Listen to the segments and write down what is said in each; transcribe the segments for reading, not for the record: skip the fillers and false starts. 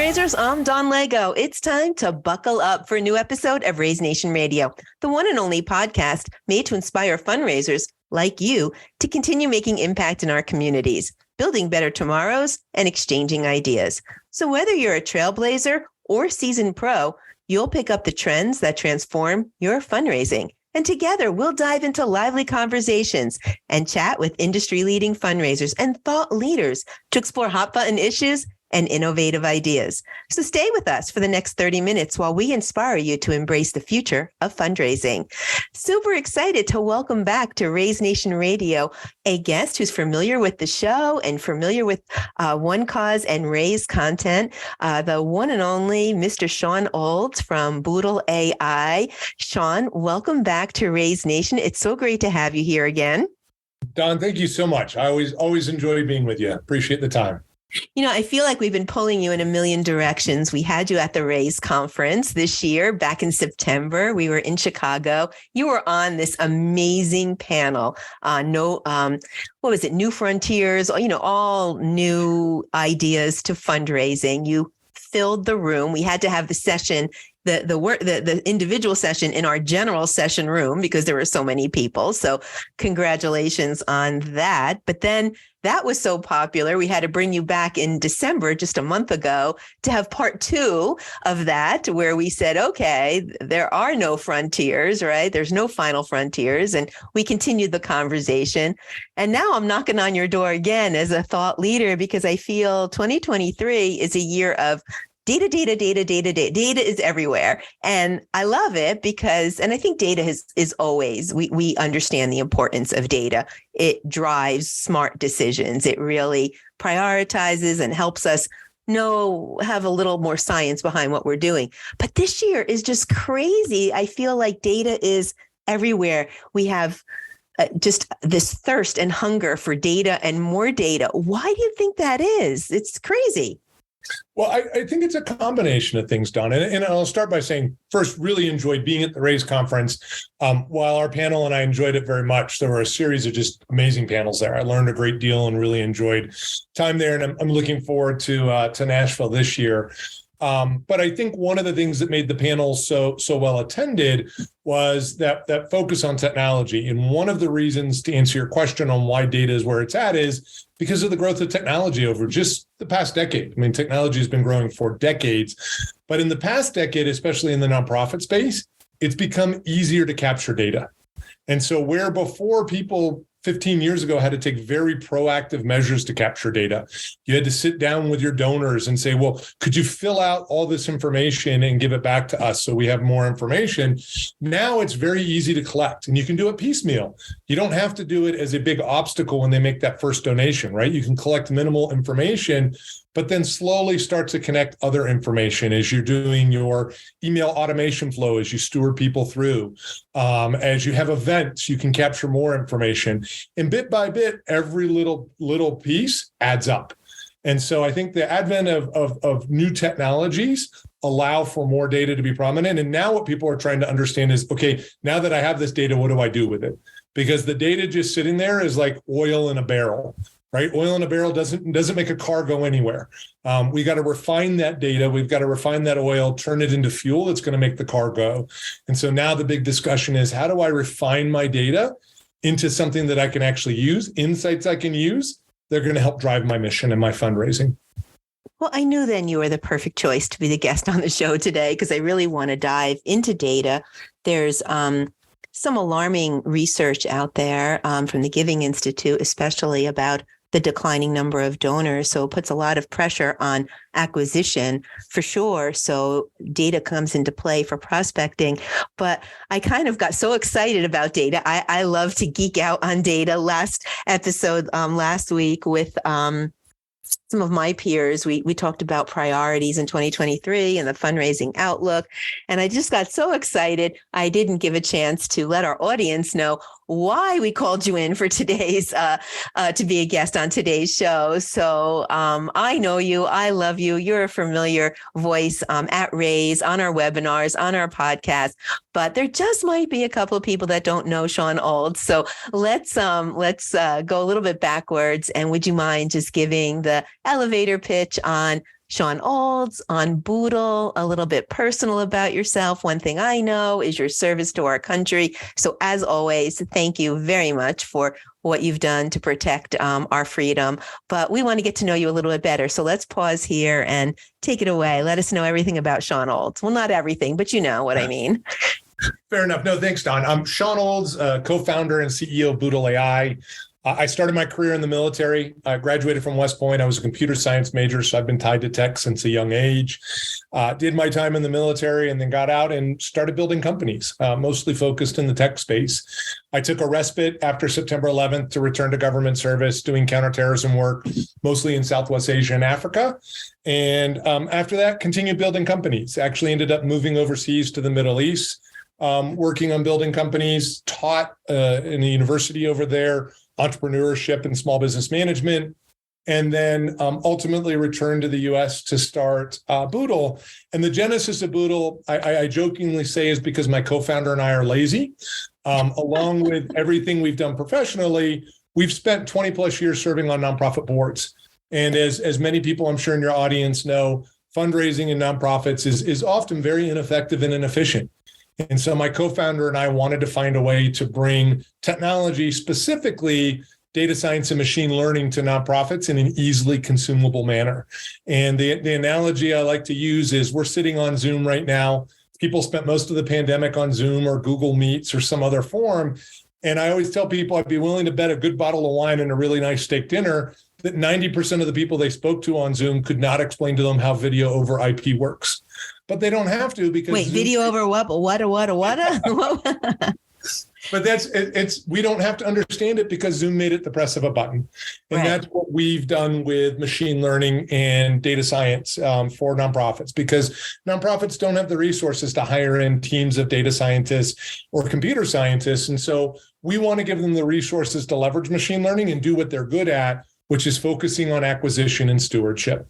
fundraisers, I'm Dawn Lego. It's time to buckle up for a new episode of Raise Nation Radio, the one and only podcast made to inspire fundraisers like you to continue making impact in our communities, building better tomorrows and exchanging ideas. So whether you're a trailblazer or seasoned pro, you'll pick up the trends that transform your fundraising. And together, we'll dive into lively conversations and chat with industry-leading fundraisers and thought leaders to explore hot-button issues and innovative ideas. So stay with us for the next 30 minutes while we inspire you to embrace the future of fundraising. Super excited to welcome back to Raise Nation Radio a guest who's familiar with the show and familiar with One Cause and Raise content, the one and only Mr. Shawn Olds from Boodle AI. Shawn, welcome back to Raise Nation. It's so great to have you here again. Don, thank you so much. I always enjoy being with you. Appreciate the time. You know, I feel like we've been pulling you in a million directions. We had you at the Raise conference this year, back in September. We were in Chicago. You were on this amazing panel. What was it? New Frontiers, all new ideas to fundraising. You filled the room. We had to have the session, the individual session in our general session room because there were so many people. So congratulations on that. But then that was so popular, we had to bring you back in December, just a month ago, to have part 2 of that, where we said, okay, there are no frontiers, right? There's no final frontiers. And we continued the conversation. And now I'm knocking on your door again as a thought leader, because I feel 2023 is a year of data. Data is everywhere. And I love it because, and I think data is always, we understand the importance of data. It drives smart decisions. It really prioritizes and helps us have a little more science behind what we're doing. But this year is just crazy. I feel like data is everywhere. We have just this thirst and hunger for data and more data. Why do you think that is? It's crazy. Well, I think it's a combination of things, Don. And I'll start by saying, first, really enjoyed being at the Raise conference. While our panel and I enjoyed it very much, there were a series of just amazing panels there. I learned a great deal and really enjoyed time there. And I'm looking forward to Nashville this year. But I think one of the things that made the panel so well attended was that focus on technology. And one of the reasons, to answer your question on why data is where it's at, is because of the growth of technology over just the past decade. I mean, technology has been growing for decades, but in the past decade, especially in the nonprofit space, it's become easier to capture data. And so where before people 15 years ago had to take very proactive measures to capture data. You had to sit down with your donors and say, well, could you fill out all this information and give it back to us so we have more information? Now it's very easy to collect, and you can do it piecemeal. You don't have to do it as a big obstacle when they make that first donation, right? You can collect minimal information, but then slowly start to connect other information as you're doing your email automation flow, as you steward people through. As you have events, you can capture more information. And bit by bit, every little piece adds up. And so I think the advent of new technologies allow for more data to be prominent. And now what people are trying to understand is, okay, now that I have this data, what do I do with it? Because the data just sitting there is like oil in a barrel. Right? Oil in a barrel doesn't make a car go anywhere. We got to refine that data. We've got to refine that oil, turn it into fuel that's going to make the car go. And so now the big discussion is, how do I refine my data into something that I can actually use, insights I can use? They're going to help drive my mission and my fundraising. Well, I knew then you were the perfect choice to be the guest on the show today, because I really want to dive into data. There's some alarming research out there from the Giving Institute, especially about the declining number of donors. So it puts a lot of pressure on acquisition for sure. So data comes into play for prospecting. But I kind of got so excited about data. I love to geek out on data. Last episode, last week with some of my peers, we talked about priorities in 2023 and the fundraising outlook. And I just got so excited. I didn't give a chance to let our audience know why we called you in for today's, to be a guest on today's show. So I know you, I love you. You're a familiar voice at Raise, on our webinars, on our podcast, but there just might be a couple of people that don't know Shawn Olds. So let's go a little bit backwards. And would you mind just giving the elevator pitch on Shawn Olds on Boodle, a little bit personal about yourself. One thing I know is your service to our country. So as always, thank you very much for what you've done to protect our freedom. But we want to get to know you a little bit better. So let's pause here and take it away. Let us know everything about Shawn Olds. Well, not everything, but you know what I mean. Fair enough. No, thanks, Don. I'm Shawn Olds, co-founder and CEO of Boodle AI. I started my career in the military. I graduated from West Point. I was a computer science major, so I've been tied to tech since a young age. Did my time in the military and then got out and started building companies, mostly focused in the tech space. I took a respite after September 11th to return to government service, doing counterterrorism work, mostly in Southwest Asia and Africa. And after that, continued building companies. Actually ended up moving overseas to the Middle East, working on building companies, taught in a university over there, entrepreneurship and small business management, and then ultimately returned to the U.S. to start Boodle. And the genesis of Boodle, I jokingly say, is because my co-founder and I are lazy. Along with everything we've done professionally, we've spent 20 plus years serving on nonprofit boards. And as many people I'm sure in your audience know, fundraising in nonprofits is often very ineffective and inefficient. And so my co-founder and I wanted to find a way to bring technology, specifically data science and machine learning, to nonprofits in an easily consumable manner. And the analogy I like to use is we're sitting on Zoom right now. People spent most of the pandemic on Zoom or Google Meets or some other form. And I always tell people I'd be willing to bet a good bottle of wine and a really nice steak dinner that 90% of the people they spoke to on Zoom could not explain to them how video over IP works. But they don't have to, because Wait, video over what? But we don't have to understand it because Zoom made it the press of a button. And Right. That's what we've done with machine learning and data science for nonprofits, because nonprofits don't have the resources to hire in teams of data scientists or computer scientists. And so we want to give them the resources to leverage machine learning and do what they're good at, which is focusing on acquisition and stewardship.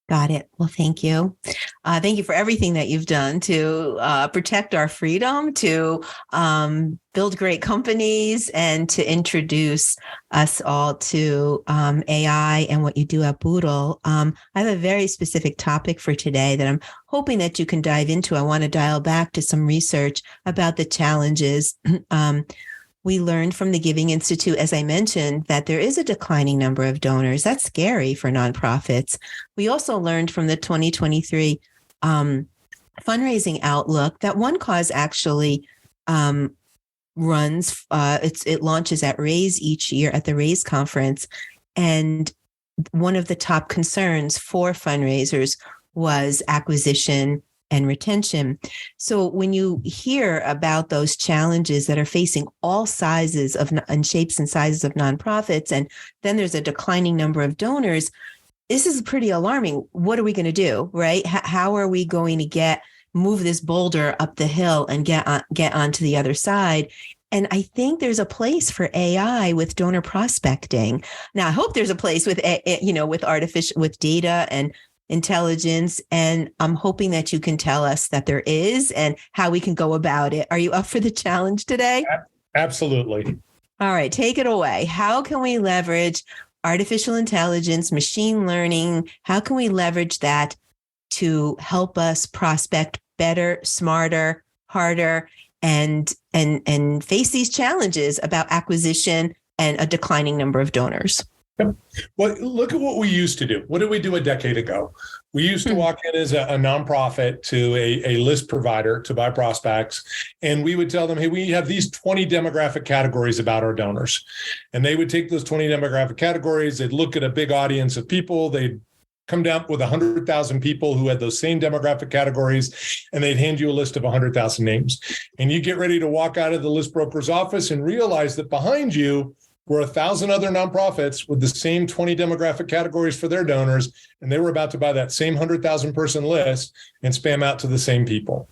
Got it. Well, thank you. Thank you for everything that you've done to protect our freedom, to build great companies, and to introduce us all to AI and what you do at Boodle. I have a very specific topic for today that I'm hoping that you can dive into. I want to dial back to some research about the challenges. We learned from the Giving Institute, as I mentioned, that there is a declining number of donors. That's scary for nonprofits. We also learned from the 2023 fundraising outlook that One Cause actually runs, it launches at Raise each year at the Raise conference. And one of the top concerns for fundraisers was acquisition and retention. So when you hear about those challenges that are facing all sizes of and shapes and sizes of nonprofits, and then there's a declining number of donors, this is pretty alarming. What are we going to do, right? How are we going to move this boulder up the hill and get onto the other side? And I think there's a place for AI with donor prospecting. Now, I hope there's a place with with data and intelligence. And I'm hoping that you can tell us that there is and how we can go about it. Are you up for the challenge today? Absolutely. All right, take it away. How can we leverage artificial intelligence, machine learning? How can we leverage that to help us prospect better, smarter, harder, and face these challenges about acquisition and a declining number of donors? Well, look at what we used to do. What did we do a decade ago? We used to walk in as a nonprofit to a list provider to buy prospects, and we would tell them, hey, we have these 20 demographic categories about our donors. And they would take those 20 demographic categories, they'd look at a big audience of people, they'd come down with 100,000 people who had those same demographic categories, and they'd hand you a list of 100,000 names. And you get ready to walk out of the list broker's office and realize that behind you were 1,000 other nonprofits with the same 20 demographic categories for their donors, and they were about to buy that same 100,000 person list and spam out to the same people.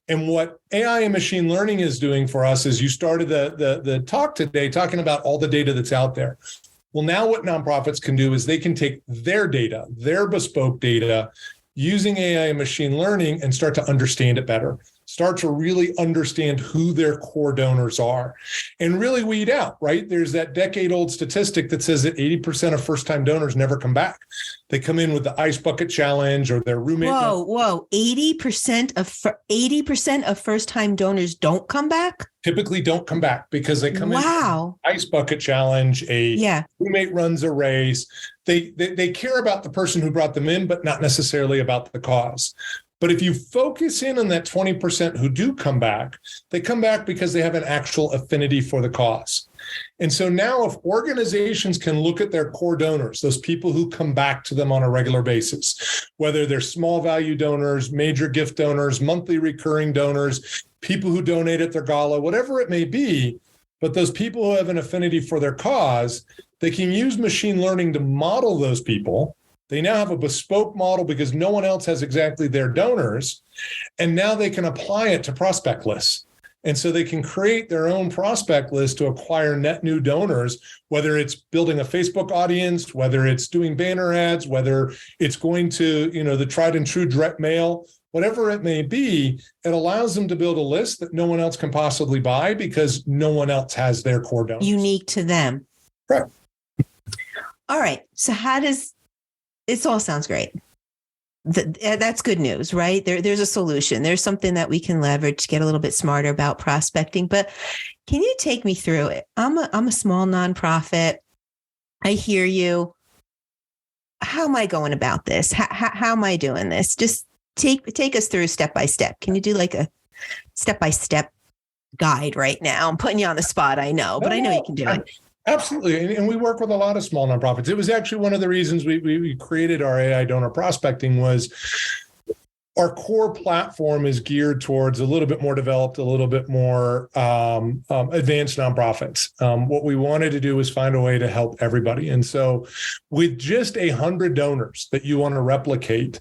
And what AI and machine learning is doing for us is, you started the talk today talking about all the data that's out there. Well, now what nonprofits can do is they can take their data, their bespoke data, using AI and machine learning, and start to understand it better. start to really understand who their core donors are and really weed out, right? There's that decade-old statistic that says that 80% of first-time donors never come back. They come in with the ice bucket challenge or their roommate. Whoa. 80% of first-time donors don't come back? Typically don't come back because they come in ice bucket challenge, roommate runs a race. They care about the person who brought them in, but not necessarily about the cause. But if you focus in on that 20% who do come back, they come back because they have an actual affinity for the cause. And so now if organizations can look at their core donors, those people who come back to them on a regular basis, whether they're small value donors, major gift donors, monthly recurring donors, people who donate at their gala, whatever it may be, but those people who have an affinity for their cause, they can use machine learning to model those people. They now have a bespoke model because no one else has exactly their donors. And now they can apply it to prospect lists. And so they can create their own prospect list to acquire net new donors, whether it's building a Facebook audience, whether it's doing banner ads, whether it's going to, the tried and true direct mail, whatever it may be. It allows them to build a list that no one else can possibly buy because no one else has their core donors. Unique to them. Right. All right. So this all sounds great. That's good news, right? There's a solution. There's something that we can leverage to get a little bit smarter about prospecting. But can you take me through it? I'm a small nonprofit. I hear you. How am I going about this? How am I doing this? Just take us through step by step. Can you do like a step by step guide right now? I'm putting you on the spot. I know, but I know you can do it. Absolutely. And we work with a lot of small nonprofits. It was actually one of the reasons we created our AI donor prospecting was our core platform is geared towards a little bit more developed, a little bit more advanced nonprofits. What we wanted to do was find a way to help everybody. And so with just 100 donors that you want to replicate,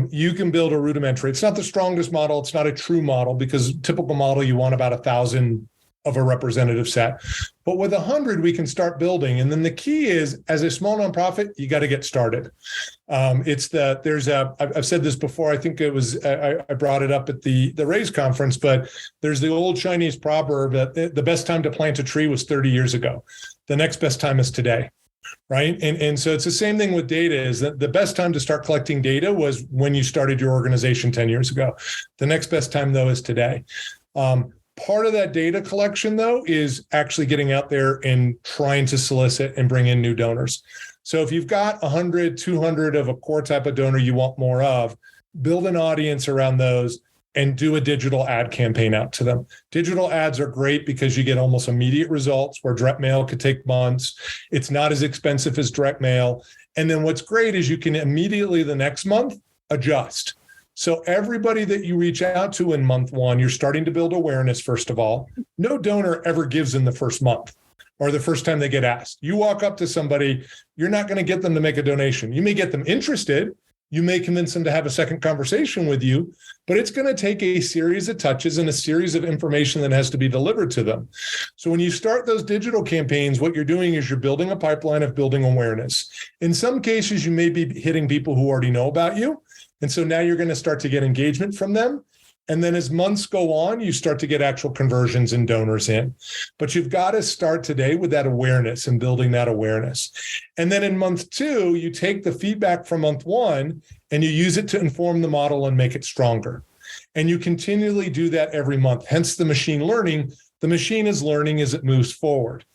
you can build a rudimentary. It's not the strongest model. It's not a true model because typical model, you want about 1,000 of a representative set. But with 100, we can start building. And then the key is, as a small nonprofit, you got to get started. I've said this before, I think it was, I brought it up at the Raise conference, but there's the old Chinese proverb that the best time to plant a tree was 30 years ago. The next best time is today. Right. And so it's the same thing with data is that the best time to start collecting data was when you started your organization 10 years ago. The next best time, though, is today. Part of that data collection, though, is actually getting out there and trying to solicit and bring in new donors. So if you've got 100, 200 of a core type of donor you want more of, build an audience around those and do a digital ad campaign out to them. Digital ads are great because you get almost immediate results where direct mail could take months. It's not as expensive as direct mail. And then what's great is you can immediately the next month adjust. So everybody that you reach out to in month one, you're starting to build awareness, first of all. No donor ever gives in the first month or the first time they get asked. You walk up to somebody, you're not going to get them to make a donation. You may get them interested. You may convince them to have a second conversation with you, but it's going to take a series of touches and a series of information that has to be delivered to them. So when you start those digital campaigns, what you're doing is you're building a pipeline of building awareness. In some cases, you may be hitting people who already know about you. And so now you're going to start to get engagement from them. And then as months go on, you start to get actual conversions and donors in. But you've got to start today with that awareness and building that awareness. And then in month two, you take the feedback from month one and you use it to inform the model and make it stronger. And you continually do that every month. Hence the machine learning. The machine is learning as it moves forward.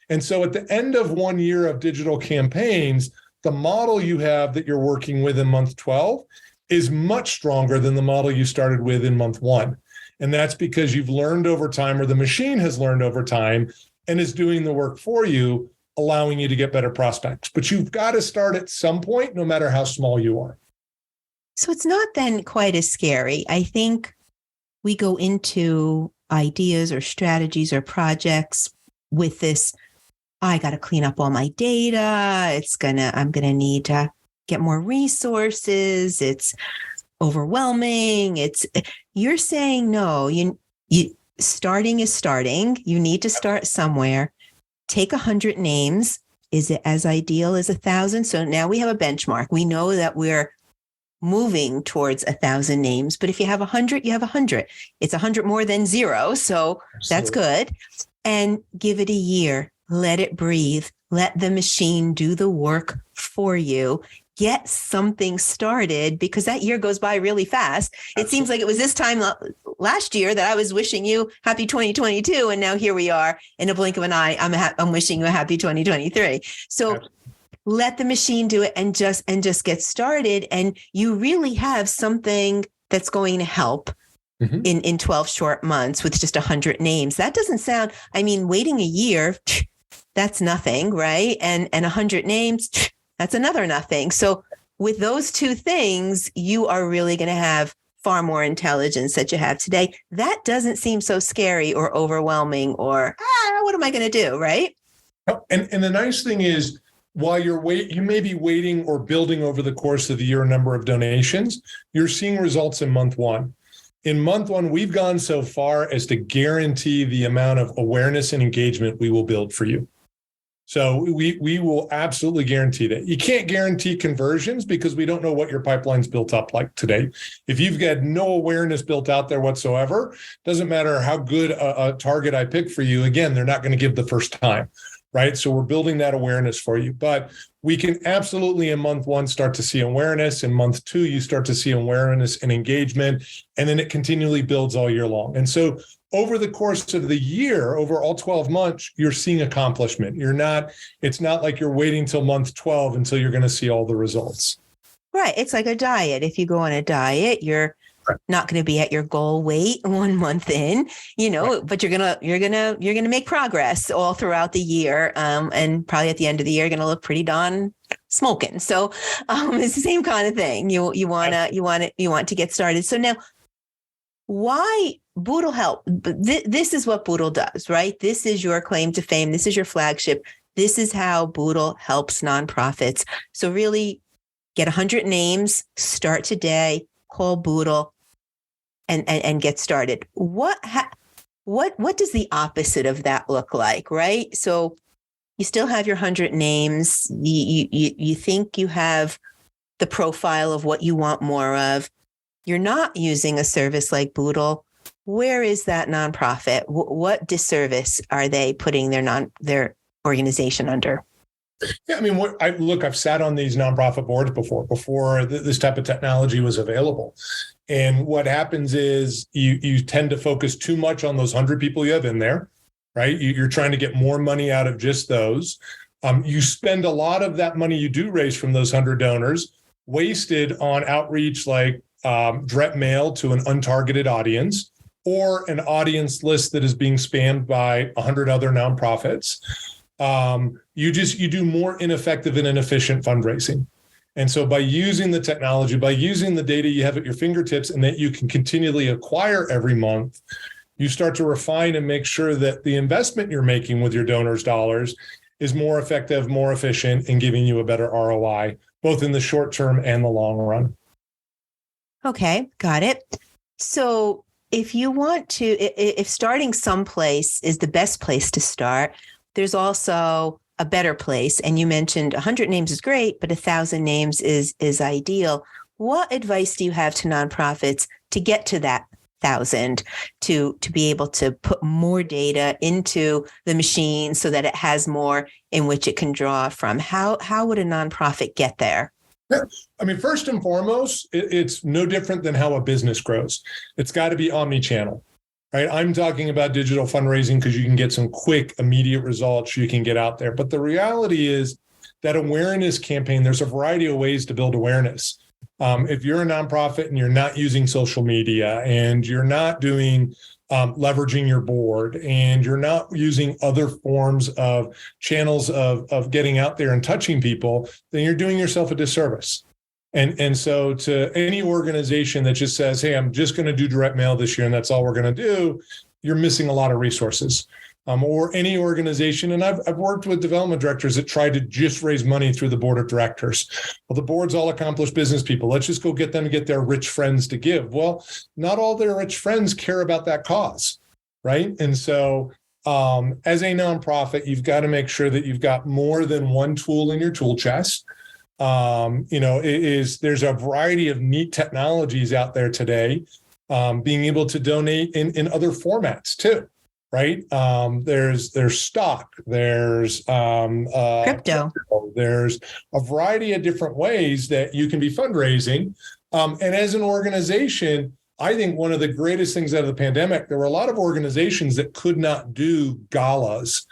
And so at the end of 1 year of digital campaigns, the model you have that you're working with in month 12 is much stronger than the model you started with in month one. And that's because you've learned over time, or the machine has learned over time and is doing the work for you, allowing you to get better prospects. But you've got to start at some point, no matter how small you are. So it's not then quite as scary. I think we go into ideas or strategies or projects with this, I got to clean up all my data. I'm going to need to get more resources. It's overwhelming. You're saying, no, you starting is starting. You need to start somewhere. Take 100 names. Is it as ideal as 1,000? So now we have a benchmark. We know that we're moving towards 1,000 names. But if you have 100, you have 100. It's 100 more than zero. So that's good. And give it a year. Let it breathe. Let the machine do the work for you. Get something started, because that year goes by really fast. It seems like it was this time last year that I was wishing you happy 2022. And now here we are in a blink of an eye. I'm wishing you a happy 2023. So let the machine do it and just get started. And you really have something that's going to help in 12 short months with just 100 names. That doesn't sound, waiting a year, that's nothing, right? And 100 names, that's another nothing. So with those two things, you are really going to have far more intelligence that you have today. That doesn't seem so scary or overwhelming or, what am I going to do, right? And the nice thing is, while you may be waiting or building over the course of the year a number of donations, you're seeing results in month one. In month one, we've gone so far as to guarantee the amount of awareness and engagement we will build for you. So we will absolutely guarantee that. You can't guarantee conversions because we don't know what your pipeline's built up like today. If you've got no awareness built out there whatsoever, doesn't matter how good a target I pick for you. Again, they're not going to give the first time, right? So we're building that awareness for you. But we can absolutely in month one start to see awareness. In month two, you start to see awareness and engagement, and then it continually builds all year long. And so over the course of the year, over all 12 months, you're seeing accomplishment. It's not like you're waiting till month 12 until you're going to see all the results. Right. It's like a diet. If you go on a diet, you're not going to be at your goal weight 1 month in, but you're going to make progress all throughout the year. And probably at the end of the year, you're going to look pretty darn smoking. So it's the same kind of thing. You want to get started. So now, why Boodle help? This is what Boodle does, right? This is your claim to fame. This is your flagship. This is how Boodle helps nonprofits. So really get 100 names, start today, call Boodle and get started. What does the opposite of that look like, right? So you still have your 100 names. You think you have the profile of what you want more of. You're not using a service like Boodle. Where is that nonprofit? What disservice are they putting their organization under? Yeah, I've sat on these nonprofit boards before this type of technology was available. And what happens is you tend to focus too much on those 100 people you have in there, right? You're trying to get more money out of just those. You spend a lot of that money you do raise from those 100 donors wasted on outreach like direct mail to an untargeted audience or an audience list that is being spammed by 100 other nonprofits. You do more ineffective and inefficient fundraising. And so by using the technology, by using the data you have at your fingertips and that you can continually acquire every month, you start to refine and make sure that the investment you're making with your donors' dollars is more effective, more efficient, and giving you a better ROI, both in the short term and the long run. Okay, got it. So if starting someplace is the best place to start, there's also a better place. And you mentioned 100 names is great, but 1,000 names is ideal. What advice do you have to nonprofits to get to that 1,000, to be able to put more data into the machine so that it has more in which it can draw from? How would a nonprofit get there? First and foremost, it's no different than how a business grows. It's got to be omni-channel, right? I'm talking about digital fundraising because you can get some quick, immediate results you can get out there. But the reality is that awareness campaign, there's a variety of ways to build awareness. If you're a nonprofit and you're not using social media and you're not doing leveraging your board and you're not using other forms of channels of getting out there and touching people, then you're doing yourself a disservice. And so to any organization that just says, hey, I'm just going to do direct mail this year and that's all we're going to do, you're missing a lot of resources. Or any organization, and I've worked with development directors that try to just raise money through the board of directors. Well, the board's all accomplished business people. Let's just go get them to get their rich friends to give. Well, not all their rich friends care about that cause, right? And so as a nonprofit, you've got to make sure that you've got more than one tool in your tool chest. There's a variety of neat technologies out there today, being able to donate in other formats too, right? There's stock, there's Crypto. there's a variety of different ways that you can be fundraising. And as an organization, I think one of the greatest things out of the pandemic, there were a lot of organizations that could not do galas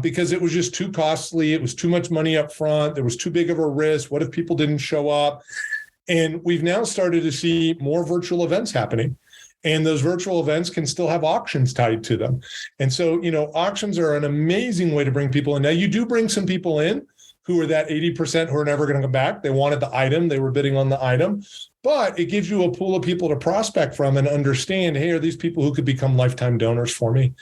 because it was just too costly. It was too much money up front. There was too big of a risk. What if people didn't show up? And we've now started to see more virtual events happening. And those virtual events can still have auctions tied to them. And so, auctions are an amazing way to bring people in. Now, you do bring some people in who are that 80% who are never going to come back. They wanted the item. They were bidding on the item. But it gives you a pool of people to prospect from and understand, hey, are these people who could become lifetime donors for me?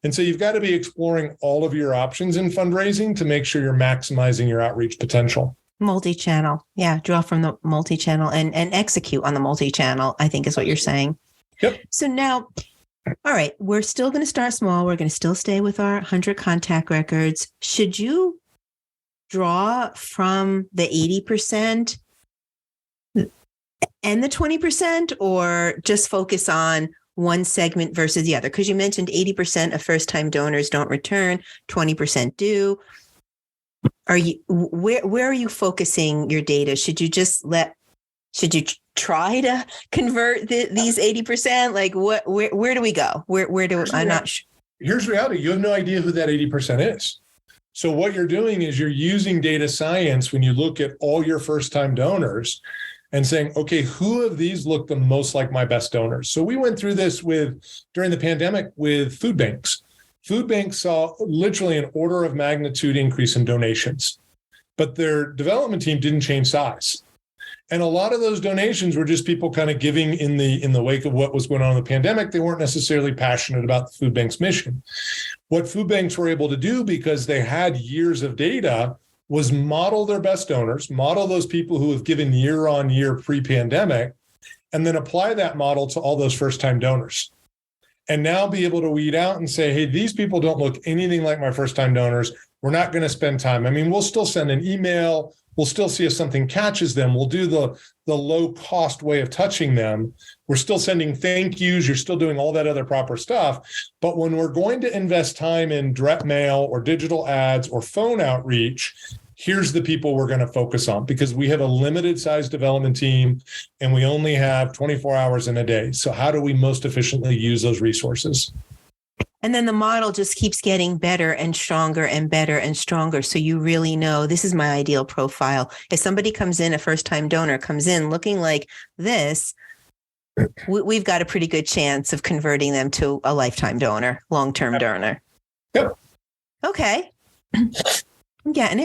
And so you've got to be exploring all of your options in fundraising to make sure you're maximizing your outreach potential. Multi-channel. Yeah. Draw from the multi-channel and execute on the multi-channel, I think is what you're saying. Yep. So now, all right, we're still going to start small. We're going to still stay with our 100 contact records. Should you draw from the 80% and the 20%, or just focus on one segment versus the other? Because you mentioned 80% of first-time donors don't return, 20% do. Where are you focusing your data? Should you try to convert these 80%? Like where do we go? I'm not sure. Here's reality. You have no idea who that 80% is. So what you're doing is you're using data science when you look at all your first-time donors and saying, okay, who of these look the most like my best donors? So we went through this during the pandemic with food banks. Food banks saw literally an order of magnitude increase in donations, but their development team didn't change size. And a lot of those donations were just people kind of giving in the wake of what was going on in the pandemic. They weren't necessarily passionate about the food bank's mission. What food banks were able to do, because they had years of data, was model their best donors, model those people who have given year on year pre-pandemic, and then apply that model to all those first-time donors. And now be able to weed out and say, hey, these people don't look anything like my first-time donors. We're not going to spend time. I mean, we'll still send an email. We'll still see if something catches them. We'll do the low-cost way of touching them. We're still sending thank yous. You're still doing all that other proper stuff. But when we're going to invest time in direct mail or digital ads or phone outreach, here's the people we're going to focus on, because we have a limited size development team and we only have 24 hours in a day. So how do we most efficiently use those resources? And then the model just keeps getting better and stronger and better and stronger. So you really know, this is my ideal profile. If somebody comes in, a first-time donor comes in looking like this, we've got a pretty good chance of converting them to a lifetime donor, long-term donor. Yep. Okay. I'm getting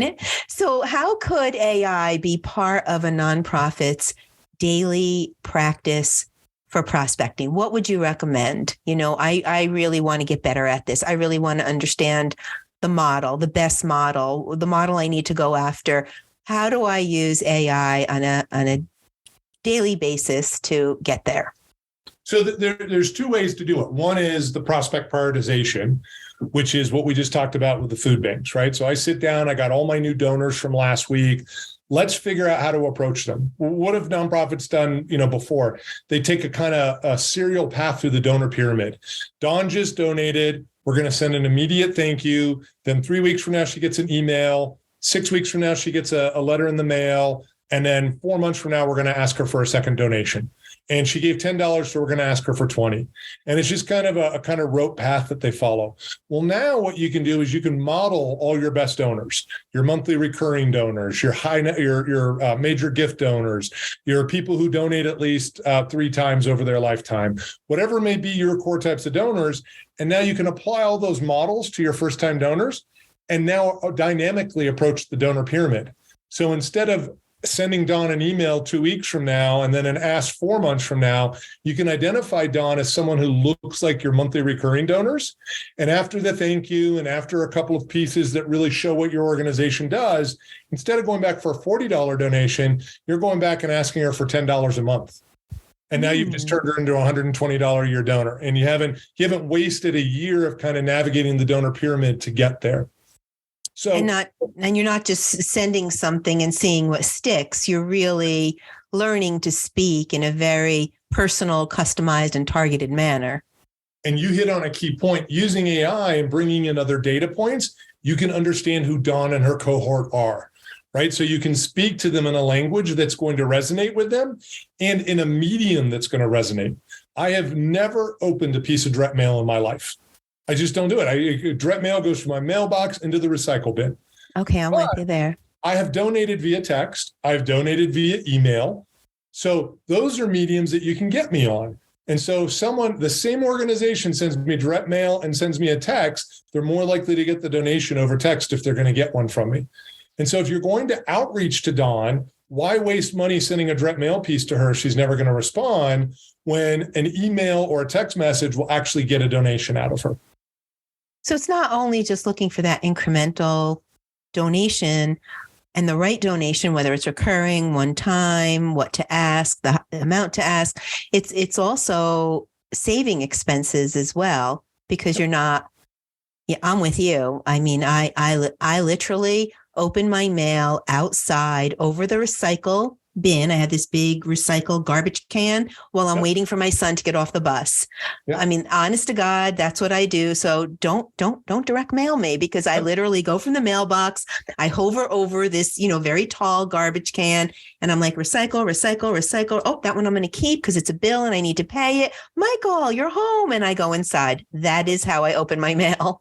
it. So how could AI be part of a nonprofit's daily practice for prospecting? What would you recommend? I really want to get better at this. I really want to understand the model, the best model, the model I need to go after. How do I use AI on a daily basis to get there? So there's two ways to do it. One is the prospect prioritization, which is what we just talked about with the food banks, right? So I sit down, I got all my new donors from last week. Let's figure out how to approach them. What have nonprofits done, before? They take a kind of a serial path through the donor pyramid. Dawn just donated. We're going to send an immediate thank you. Then 3 weeks from now, she gets an email. 6 weeks from now, she gets a letter in the mail. And then 4 months from now, we're going to ask her for a second donation. And she gave $10, so we're going to ask her for 20. And it's just kind of a kind of rote path that they follow. Well, now what you can do is you can model all your best donors, your monthly recurring donors, your major gift donors, your people who donate at least 3 times over their lifetime, whatever may be your core types of donors. And now you can apply all those models to your first-time donors and now dynamically approach the donor pyramid. So instead of sending Dawn an email 2 weeks from now and then an ask 4 months from now, you can identify Dawn as someone who looks like your monthly recurring donors. And after the thank you and after a couple of pieces that really show what your organization does, instead of going back for a $40 donation, you're going back and asking her for $10 a month. And now you've just turned her into a $120 a year donor. And you haven't wasted a year of kind of navigating the donor pyramid to get there. And So, you're not just sending something and seeing what sticks. You're really learning to speak in a very personal, customized, and targeted manner. and you hit on a key point. Using AI and bringing in other data points, you can understand who Dawn and her cohort are, right? So you can speak to them in a language that's going to resonate with them and in a medium that's going to resonate. I have never opened a piece of direct mail in my life. I just don't do it. Direct mail goes from my mailbox into the recycle bin. Okay, I'm with you there. I have donated via text. I've donated via email. So those are mediums that you can get me on. And so if the same organization sends me direct mail and sends me a text, they're more likely to get the donation over text if they're going to get one from me. And so if you're going to outreach to Dawn, why waste money sending a direct mail piece to her? She's never going to respond when an email or a text message will actually get a donation out of her. So it's not only just looking for that incremental donation and the right donation, whether it's recurring, one time, what to ask, the amount to ask. It's also saving expenses as well, because you're not. Yeah, I'm with you. I mean, I literally open my mail outside over the recycle bin. I had this big recycle garbage can while I'm waiting for my son to get off the bus. I mean, honest to God, that's what I do. So don't direct mail me, because I literally go from the mailbox. I hover over this, very tall garbage can, and I'm like, recycle. Oh, that one I'm going to keep because it's a bill and I need to pay it. Michael, you're home. And I go inside. That is how I open my mail.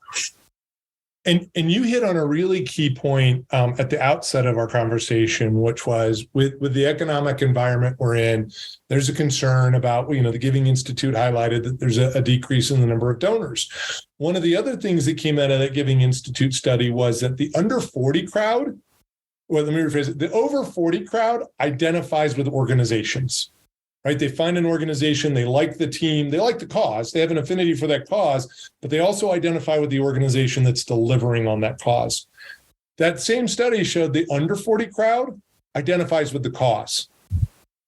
And you hit on a really key point at the outset of our conversation, which was with the economic environment we're in, there's a concern about, the Giving Institute highlighted that there's a decrease in the number of donors. One of the other things that came out of that Giving Institute study was that the under 40 crowd, let me rephrase it, the over 40 crowd identifies with organizations. Right? They find an organization, they like the team, they like the cause, they have an affinity for that cause, but they also identify with the organization that's delivering on that cause. That same study showed the under 40 crowd identifies with the cause.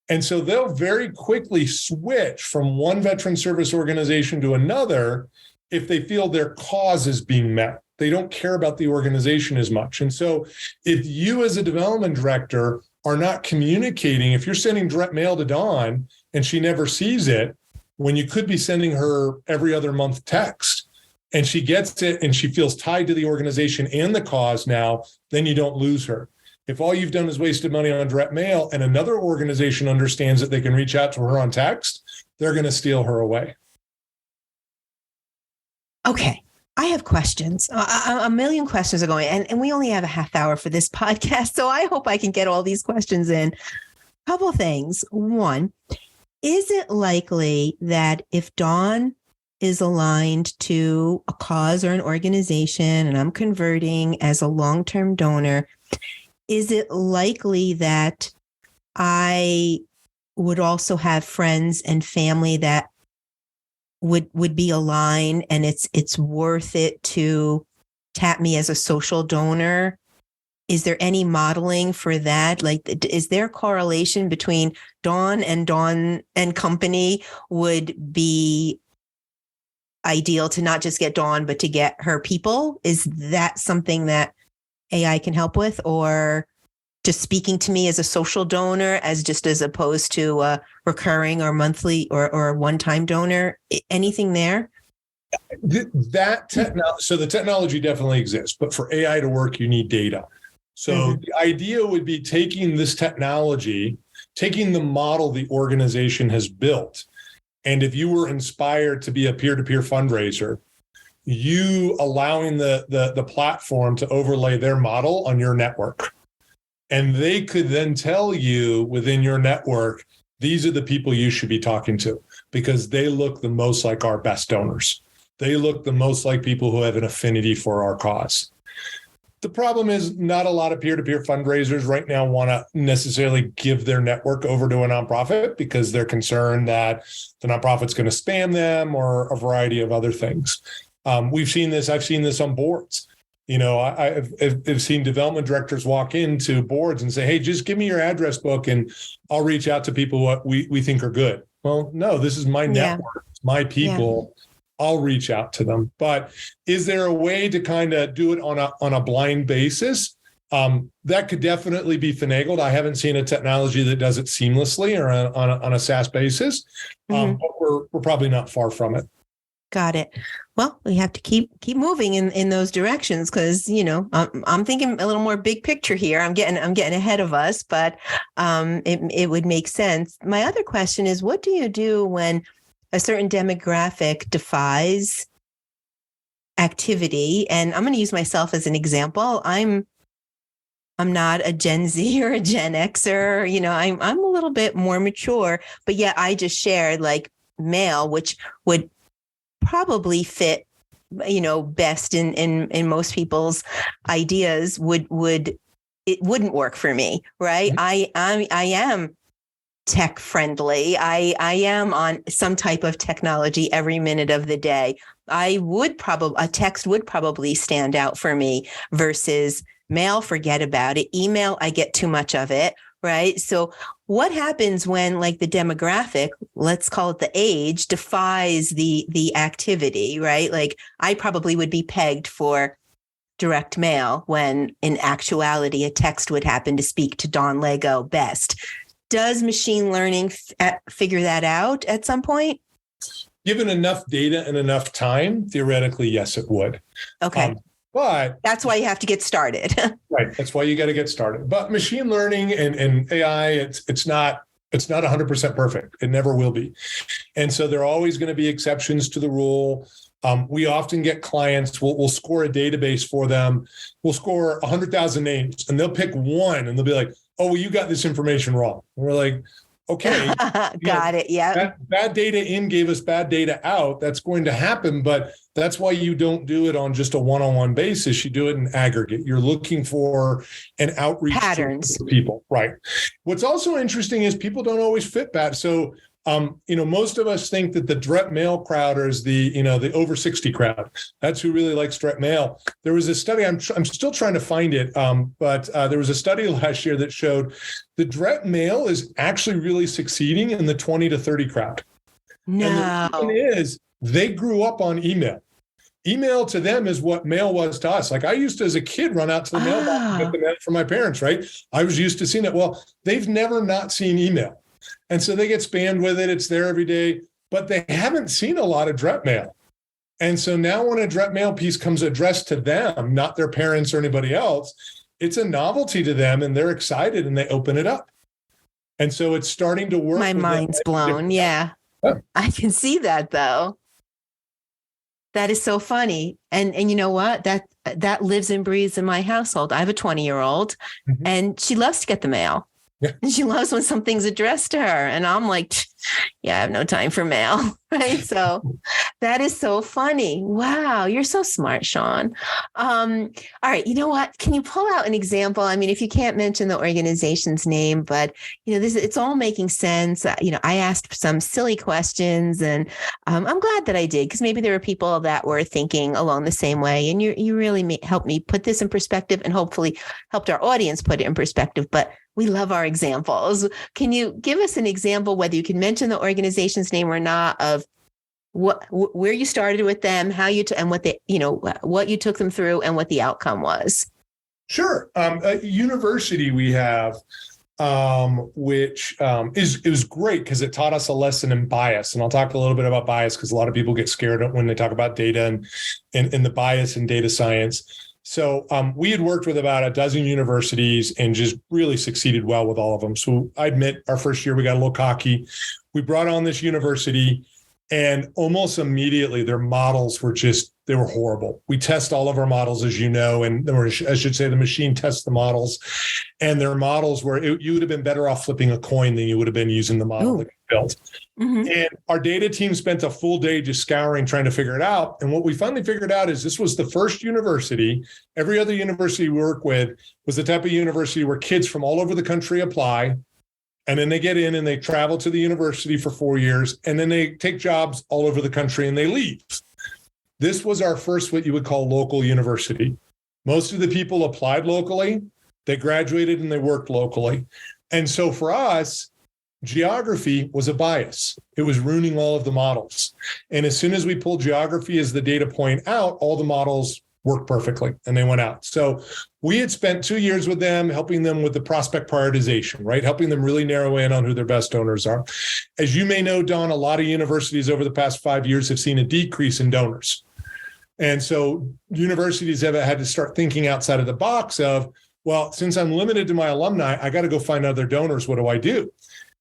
And so they'll very quickly switch from one veteran service organization to another if they feel their cause is being met. They don't care about the organization as much. And so if you as a development director are not communicating, if you're sending direct mail to Dawn and she never sees it, when you could be sending her every other month text, and she gets it and she feels tied to the organization and the cause now, then you don't lose her. If all you've done is wasted money on direct mail and another organization understands that they can reach out to her on text, they're going to steal her away. Okay. I have questions. A million questions are going, and we only have a half hour for this podcast. So I hope I can get all these questions in. Couple things. One, is it likely that if Dawn is aligned to a cause or an organization and I'm converting as a long-term donor, is it likely that I would also have friends and family that would be aligned, and it's worth it to tap me as a social donor? Is there any modeling for that? Like, is there a correlation between Dawn and company would be ideal to not just get Dawn, but to get her people? Is that something that AI can help with, or just speaking to me as a social donor as opposed to a recurring or monthly or one-time donor? Anything there? So the technology definitely exists, but for AI to work, you need data. So the idea would be taking this technology, taking the model the organization has built. And if you were inspired to be a peer-to-peer fundraiser, you allowing the platform to overlay their model on your network. And they could then tell you within your network, these are the people you should be talking to because they look the most like our best donors. They look the most like people who have an affinity for our cause. The problem is not a lot of peer-to-peer fundraisers right now want to necessarily give their network over to a nonprofit because they're concerned that the nonprofit's going to spam them or a variety of other things. We've seen this. I've seen this on boards. I've seen development directors walk into boards and say, hey, just give me your address book and I'll reach out to people what we think are good. Well, no, this is my network, it's my people. I'll reach out to them. But is there a way to kind of do it on a blind basis? That could definitely be finagled. I haven't seen a technology that does it seamlessly or on a SaaS basis, but we're probably not far from it. Got it. Well, we have to keep moving in those directions because, I'm thinking a little more big picture here. I'm getting ahead of us, but it would make sense. My other question is, what do you do when a certain demographic defies activity? And I'm going to use myself as an example. I'm not a Gen Z or a Gen Xer. I'm a little bit more mature, but yet I just shared like mail, which would probably fit, best in most people's ideas it wouldn't work for me, right? Mm-hmm. I am tech friendly. I am on some type of technology every minute of the day. A text would probably stand out for me versus mail. Forget about it. Email, I get too much of it. Right. So what happens when like the demographic, let's call it the age, defies the activity, right? Like I probably would be pegged for direct mail when in actuality, a text would happen to speak to Don Lego best. Does machine learning figure that out at some point? Given enough data and enough time, theoretically, yes, it would. Okay. But that's why you have to get started. Right. That's why you got to get started. But machine learning and AI, it's not 100% perfect. It never will be. And so there are always going to be exceptions to the rule. We often get clients, we'll score a database for them. We'll score 100,000 names and they'll pick one and they'll be like, oh, well, you got this information wrong. And we're like, okay. Got it. Yeah. Bad data in gave us bad data out. That's going to happen. But that's why you don't do it on just a one-on-one basis. You do it in aggregate. You're looking for an outreach patterns to people. Right. What's also interesting is people don't always fit bad. So, most of us think that the direct mail crowd is the over 60 crowd. That's who really likes direct mail. There was a study, I'm still trying to find it, but there was a study last year that showed the direct mail is actually really succeeding in the 20 to 30 crowd. No. And the reason is they grew up on email. Email to them is what mail was to us. Like I used to, as a kid, run out to the mailbox and get the mail from my parents, right? I was used to seeing it. Well, they've never not seen email. And so they get spammed with it. It's there every day, but they haven't seen a lot of direct mail. And so now when a direct mail piece comes addressed to them, not their parents or anybody else, it's a novelty to them and they're excited and they open it up. And so it's starting to work. My mind's blown. Yeah. I can see that though. That is so funny. And you know what? That lives and breathes in my household. I have a 20-year-old and she loves to get the mail. Yeah. And she loves when something's addressed to her. And I'm like, yeah, I have no time for mail. Right. So that is so funny. Wow. You're so smart, Shawn. All right. You know what? Can you pull out an example? I mean, if you can't mention the organization's name, but it's all making sense. I asked some silly questions and I'm glad that I did, because maybe there were people that were thinking along the same way. And you really helped me put this in perspective and hopefully helped our audience put it in perspective. But we love our examples. Can you give us an example, whether you can mention the organization's name or not, of where you started with them, how you and what they, what you took them through and what the outcome was? Sure. A university we have, which it was great because it taught us a lesson in bias. And I'll talk a little bit about bias because a lot of people get scared when they talk about data and the bias in data science. So we had worked with about a dozen universities and just really succeeded well with all of them. So I admit our first year, we got a little cocky. We brought on this university and almost immediately their models were they were horrible. We test all of our models, as you know, and I should say the machine tests the models, and their models you would have been better off flipping a coin than you would have been using the model that we built. Mm-hmm. And our data team spent a full day just scouring, trying to figure it out. And what we finally figured out is this was the first university. Every other university we work with was the type of university where kids from all over the country apply. And then they get in and they travel to the university for 4 years. And then they take jobs all over the country and they leave. This was our first, what you would call local university. Most of the people applied locally. They graduated and they worked locally. And so for us, geography was a bias. It was ruining all of the models. And as soon as we pulled geography as the data point out, all the models worked perfectly and they went out. So we had spent 2 years with them, helping them with the prospect prioritization, right? Helping them really narrow in on who their best donors are. As you may know, Don, a lot of universities over the past 5 years have seen a decrease in donors. And so universities have had to start thinking outside of the box of, well, since I'm limited to my alumni, I got to go find other donors. What do I do?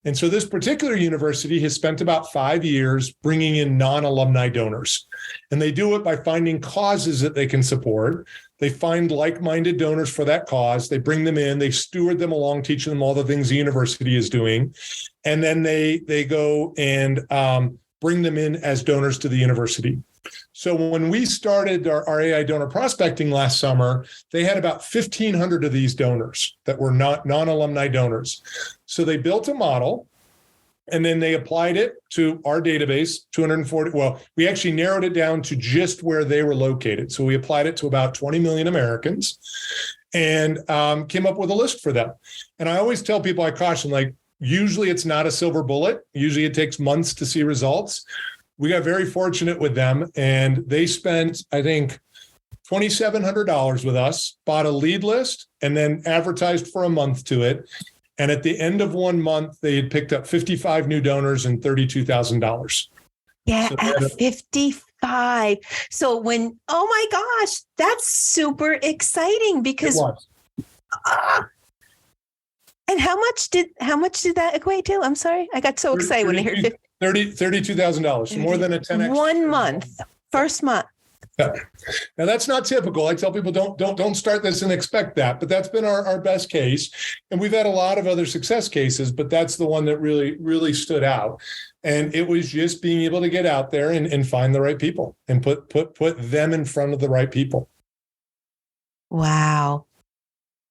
And so this particular university has spent about 5 years bringing in non-alumni donors. And they do it by finding causes that they can support. They find like-minded donors for that cause. They bring them in. They steward them along, teaching them all the things the university is doing. And then they go and bring them in as donors to the university. So when we started our AI donor prospecting last summer, they had about 1,500 of these donors that were non-alumni donors. So they built a model and then they applied it to our database, 240. Well, we actually narrowed it down to just where they were located. So we applied it to about 20 million Americans and came up with a list for them. And I always tell people, I caution, like, usually it's not a silver bullet. Usually it takes months to see results. We got very fortunate with them, and they spent, I think, $2,700 with us, bought a lead list, and then advertised for a month to it. And at the end of 1 month, they had picked up 55 new donors and $32,000. Yeah, So at 55. So oh my gosh, that's super exciting because. And how much did that equate to? I'm sorry, I got so excited when I heard $32,000, so more than a 10x. 1 month, first month. Yeah. Now that's not typical. I tell people don't start this and expect that, but that's been our best case, and we've had a lot of other success cases, but that's the one that really stood out. And it was just being able to get out there and find the right people and put them in front of the right people. Wow.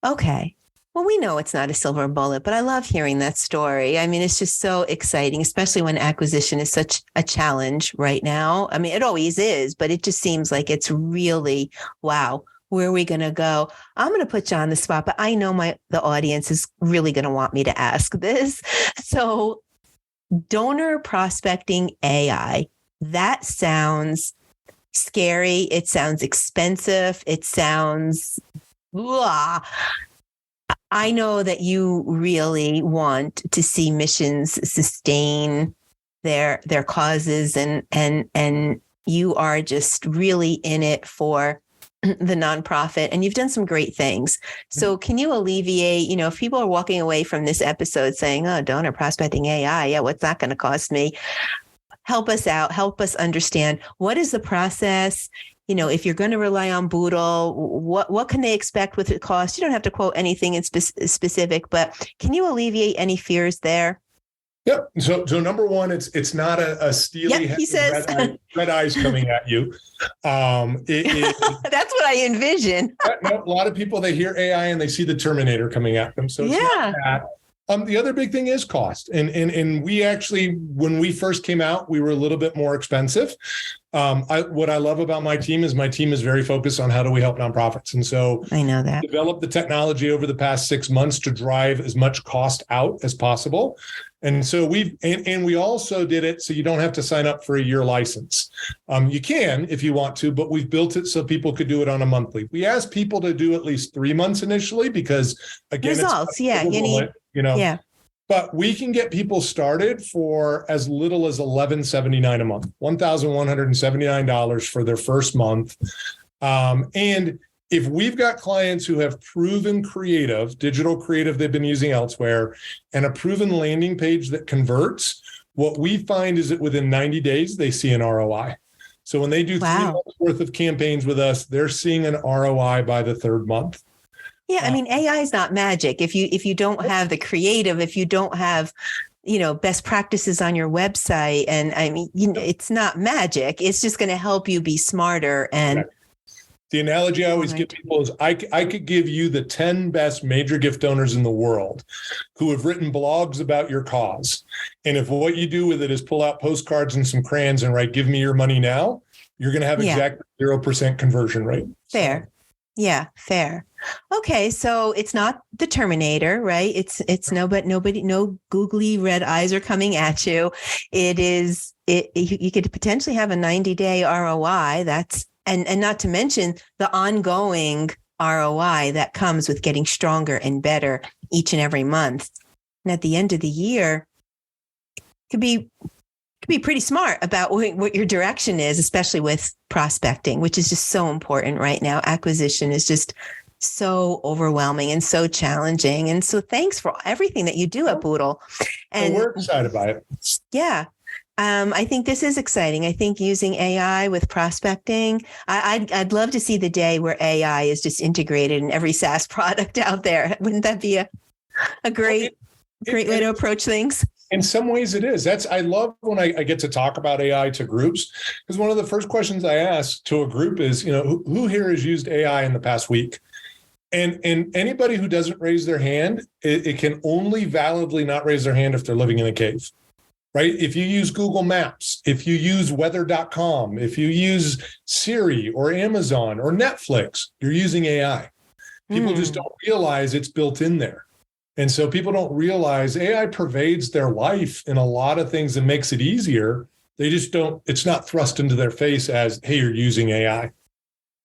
Okay. Well, we know it's not a silver bullet, but I love hearing that story. I mean, it's just so exciting, especially when acquisition is such a challenge right now. I mean, it always is, but it just seems like it's really, wow, where are we going to go? I'm going to put you on the spot, but I know the audience is really going to want me to ask this. So donor prospecting AI, that sounds scary. It sounds expensive. It sounds blah. I know that you really want to see missions sustain their causes and you are just really in it for the nonprofit, and you've done some great things. So can you alleviate, if people are walking away from this episode saying, oh, donor prospecting AI, yeah, what's that going to cost me? Help us out, help us understand what is the process. If you're going to rely on Boodle, what can they expect with the cost? You don't have to quote anything in specific, but can you alleviate any feers there? Yep. So number one, it's not a steely he says. red eyes coming at you. That's what I envision. A lot of people, they hear AI and they see the Terminator coming at them. So it's not that. The other big thing is cost. And we actually, when we first came out, we were a little bit more expensive. What I love about my team is very focused on how do we help nonprofits. And so I know that. Developed the technology over the past 6 months to drive as much cost out as possible. And so we also did it so you don't have to sign up for a year license. You can if you want to, but we've built it so people could do it on a monthly. We asked people to do at least 3 months initially because, again, results. Yeah. But we can get people started for as little as $1,179 a month, $1,179 for their first month. And if we've got clients who have proven digital creative they've been using elsewhere, and a proven landing page that converts, what we find is that within 90 days, they see an ROI. So when they do 3 months worth of campaigns with us, they're seeing an ROI by the third month. Yeah, I mean, AI is not magic. If you don't have the creative, if you don't have, best practices on your website, and I mean, it's not magic. It's just going to help you be smarter. And the analogy I always give people is I could give you the 10 best major gift donors in the world who have written blogs about your cause. And if what you do with it is pull out postcards and some crayons and write, "Give me your money now," you're going to have exactly 0% conversion rate. Fair. Yeah, fair. Okay, so it's not the Terminator, right? It's no googly red eyes are coming at you. It is you could potentially have a 90-day ROI. That's and not to mention the ongoing ROI that comes with getting stronger and better each and every month. And at the end of the year, could be pretty smart about what your direction is, especially with prospecting, which is just so important right now. Acquisition is just so overwhelming and so challenging. And so thanks for everything that you do at Boodle. And we're excited by it. Yeah. I think this is exciting. I think using AI with prospecting, I'd love to see the day where AI is just integrated in every SaaS product out there. Wouldn't that be a great way to approach things? In some ways it is. I love when I get to talk about AI to groups, because one of the first questions I ask to a group is, who here has used AI in the past week? And anybody who doesn't raise their hand, it can only validly not raise their hand if they're living in a cave, right? If you use Google Maps, if you use weather.com, if you use Siri or Amazon or Netflix, you're using AI. People just don't realize it's built in there. And so people don't realize AI pervades their life in a lot of things and makes it easier. They just don't, it's not thrust into their face as, hey, you're using AI.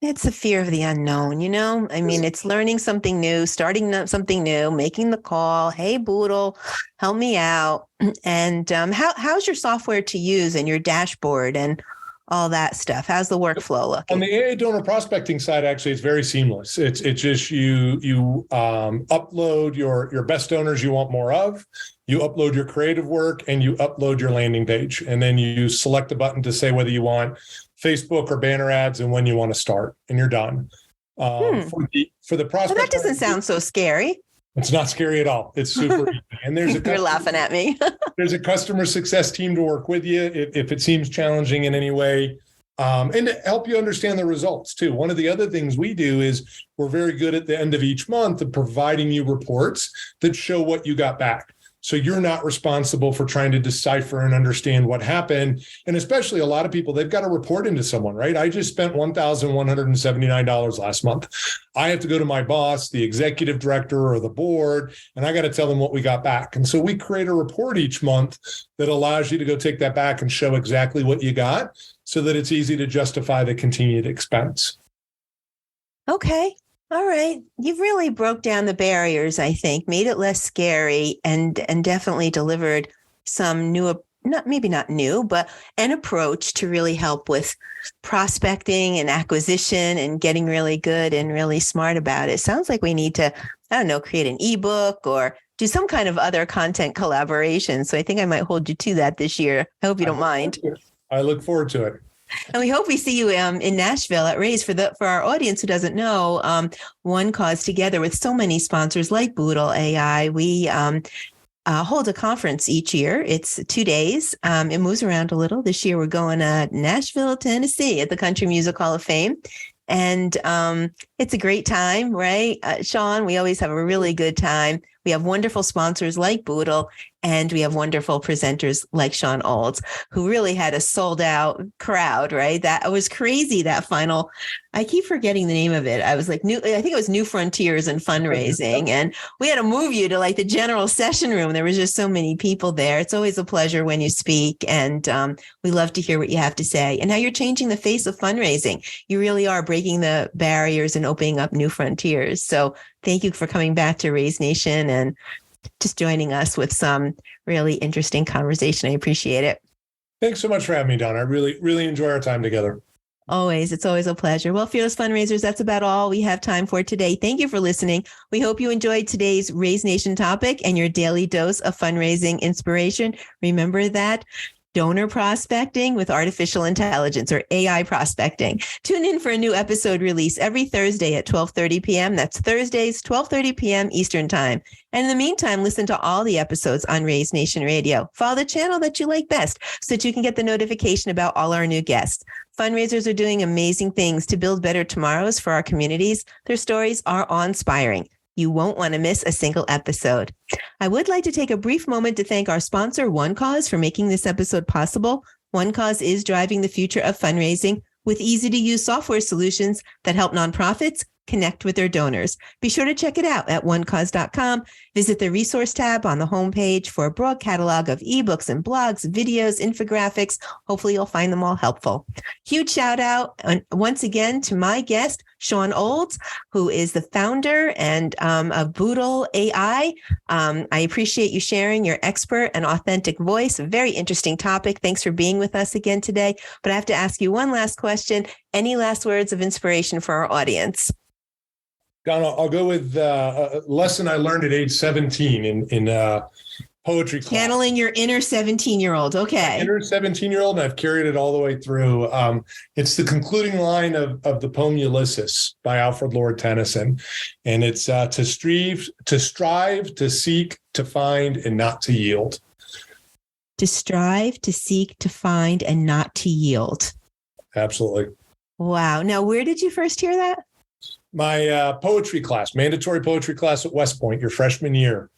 It's the fear of the unknown, I mean, it's learning something new, starting something new, making the call. Hey, Boodle, help me out. And how's your software to use and your dashboard and all that stuff? How's the workflow looking? On the AI donor prospecting side, actually, it's very seamless. It's just you upload your best donors you want more of, you upload your creative work, and you upload your landing page. And then you select a button to say whether you want Facebook or banner ads and when you want to start, and you're done. For the prospect, that doesn't sound so scary. It's not scary at all. It's super easy. And You're laughing at me. There's a customer success team to work with you if it seems challenging in any way, and to help you understand the results too. One of the other things we do is we're very good at the end of each month of providing you reports that show what you got back. So you're not responsible for trying to decipher and understand what happened. And especially a lot of people, they've got to report into someone, right? I just spent $1,179 last month. I have to go to my boss, the executive director or the board, and I got to tell them what we got back. And so we create a report each month that allows you to go take that back and show exactly what you got so that it's easy to justify the continued expense. Okay. All right. You've really broke down the barriers, I think, made it less scary and definitely delivered some new, maybe not new, but an approach to really help with prospecting and acquisition and getting really good and really smart about it. Sounds like we need to, create an ebook or do some kind of other content collaboration. So I think I might hold you to that this year. I hope you don't mind. I look forward to it. And we hope we see you in Nashville at Raise. For our audience who doesn't know, One Cause together with so many sponsors like Boodle AI, we hold a conference each year. It's 2 days. It moves around a little. This year we're going to Nashville, Tennessee at the Country Music Hall of Fame. And it's a great time, right? Shawn, we always have a really good time. We have wonderful sponsors like Boodle, and we have wonderful presenters like Shawn Olds, who really had a sold out crowd, right? That was crazy, that final. I keep forgetting the name of it. I was like, I think it was New Frontiers in Fundraising. And we had to move you to like the general session room. There was just so many people there. It's always a pleasure when you speak. And we love to hear what you have to say and how you're changing the face of fundraising. You really are breaking the barriers and opening up new frontiers. So thank you for coming back to Raise Nation and just joining us with some really interesting conversation. I appreciate it. Thanks so much for having me, Donna. I really, really enjoy our time together. Always. It's always a pleasure. Well, Fearless Fundraisers, that's about all we have time for today. Thank you for listening. We hope you enjoyed today's Raise Nation topic and your daily dose of fundraising inspiration. Remember that donor prospecting with artificial intelligence, or AI prospecting. Tune in for a new episode release every Thursday at 12:30 p.m. That's Thursdays, 12:30 p.m. Eastern Time. And in the meantime, listen to all the episodes on Raise Nation Radio. Follow the channel that you like best so that you can get the notification about all our new guests. Fundraisers are doing amazing things to build better tomorrows for our communities. Their stories are awe-inspiring. You won't want to miss a single episode. I would like to take a brief moment to thank our sponsor, One Cause, for making this episode possible. One Cause is driving the future of fundraising with easy-to-use software solutions that help nonprofits connect with their donors. Be sure to check it out at onecause.com. Visit the resource tab on the homepage for a broad catalog of ebooks and blogs, videos, infographics. Hopefully you'll find them all helpful. Huge shout out once again to my guest, Shawn Olds, who is the founder and of Boodle AI. I appreciate you sharing your expert and authentic voice. A very interesting topic. Thanks for being with us again today. But I have to ask you one last question. Any last words of inspiration for our audience? Don, I'll go with a lesson I learned at age 17 in poetry class. Channeling your inner 17-year-old. Okay. Inner 17-year-old, and I've carried it all the way through. It's the concluding line of the poem Ulysses by Alfred Lord Tennyson. And it's to strive, to seek, to find, and not to yield. To strive, to seek, to find, and not to yield. Absolutely. Wow. Now, where did you first hear that? My poetry class, mandatory poetry class at West Point, your freshman year.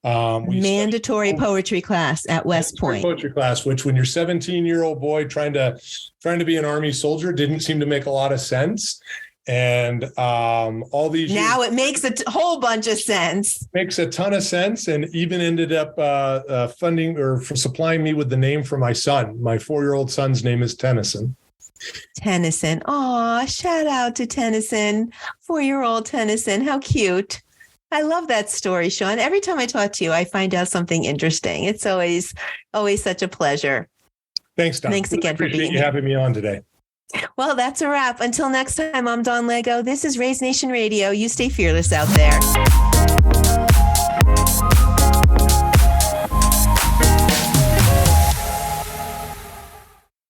Mandatory poetry class at West Point. Poetry class, which when you're 17-year-old boy trying to be an Army soldier didn't seem to make a lot of sense. And all these now it makes a whole bunch of sense. Makes a ton of sense, and even ended up funding or supplying me with the name for my son. My 4-year-old son's name is Tennyson. Tennyson. Aw, shout out to Tennyson. 4-year-old Tennyson. How cute. I love that story, Shawn. Every time I talk to you, I find out something interesting. It's always such a pleasure. Thanks, Don. Thanks again for being here. Appreciate you having me on today. Well, that's a wrap. Until next time, I'm Dawn Lego. This is Raise Nation Radio. You stay fearless out there.